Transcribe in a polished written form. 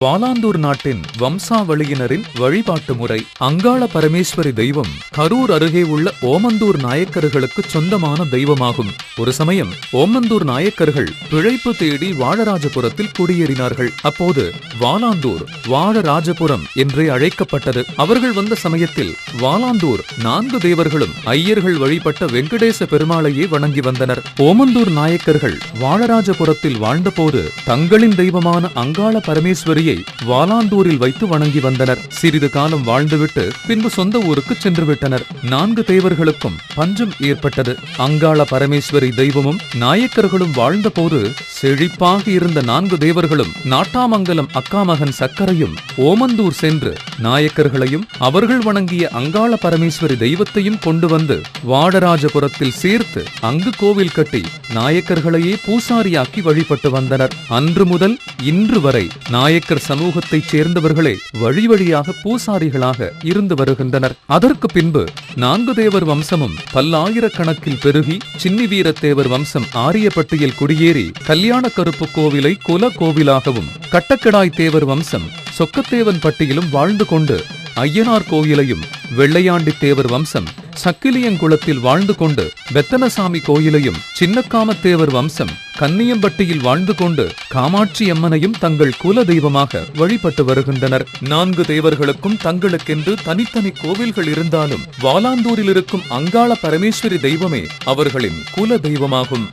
வாலாந்தூர் நாட்டின் வம்சாவளியினரின் வழிபாட்டு முறை. அங்காள பரமேஸ்வரி தெய்வம் கரூர் அருகே உள்ள ஓமந்தூர் நாயக்கர்களுக்கு சொந்தமான தெய்வமாகும். ஒரு சமயம் ஓமந்தூர் நாயக்கர்கள் பிழைப்பு தேடி வாழராஜபுரத்தில் குடியேறினார்கள். அப்போது வாலாந்தூர் வாழராஜபுரம் என்றே அழைக்கப்பட்டது. அவர்கள் வந்த சமயத்தில் வாலாந்தூர் 4 தேவர்களும் ஐயர்கள் வழிபட்ட வெங்கடேச பெருமாளையே வணங்கி வந்தனர். ஓமந்தூர் நாயக்கர்கள் வாழராஜபுரத்தில் வாழ்ந்தபோது தங்களின் தெய்வமான அங்காள பரமேஸ்வரி வாலாந்தூரில் வைத்து வணங்கி வந்தனர். சிறிது காலம் வாழ்ந்துவிட்டு பின்பு சொந்த ஊருக்கு சென்று விட்டனர். 4 தேவர்களுக்கும் பஞ்சம் ஏற்பட்டது. அங்காள பரமேஸ்வரி தெய்வமும் நாயக்கர்களும் வாழ்ந்தபோது செழிப்பாக இருந்த 4 தேவர்களும் நாட்டாமங்கலம் அக்காமகன் சக்கரையும் ஓமந்தூர் சென்று நாயக்கர்களையும் அவர்கள் வணங்கிய அங்காள பரமேஸ்வரி தெய்வத்தையும் கொண்டு வந்து வாழராஜபுரத்தில் சேர்த்து அங்கு கோவில் கட்டி நாயக்கர்களையே பூசாரியாக்கி வழிபட்டு வந்தனர். அன்று முதல் இன்று வரை நாயக்கர் சமூகத்தைச் சேர்ந்தவர்களே வழி வழியாக பூசாரிகளாக இருந்து வருகின்றனர். அதற்கு பின்பு 4 தேவர் வம்சமும் பல்லாயிரக்கணக்கில் பெருகி சின்னி வீரத்தேவர் வம்சம் ஆரியப்பட்டியில் குடியேறி கல்யாண கருப்பு கோவிலை குல கோவிலாகவும், கட்டக்கடாய் தேவர் வம்சம் சொக்கத்தேவன் பட்டியிலும் வாழ்ந்து கொண்டு ஐயனார் கோயிலையும், வெள்ளையாண்டி தேவர் வம்சம் சக்கிலியங்குளத்தில் வாழ்ந்து கொண்டு பெத்தனசாமி கோயிலையும், சின்னக்காமத்தேவர் வம்சம் கன்னியம்பட்டியில் வாழ்ந்து கொண்டு காமாட்சி அம்மனையும் தங்கள் குல தெய்வமாக வழிபட்டு வருகின்றனர். 4 தேவர்களுக்கும் தங்களுக்கென்று தனித்தனி கோவில்கள் இருந்தாலும் வாலாந்தூரில் இருக்கும் அங்காள பரமேஸ்வரி தெய்வமே அவர்களின் குல தெய்வமாகும்.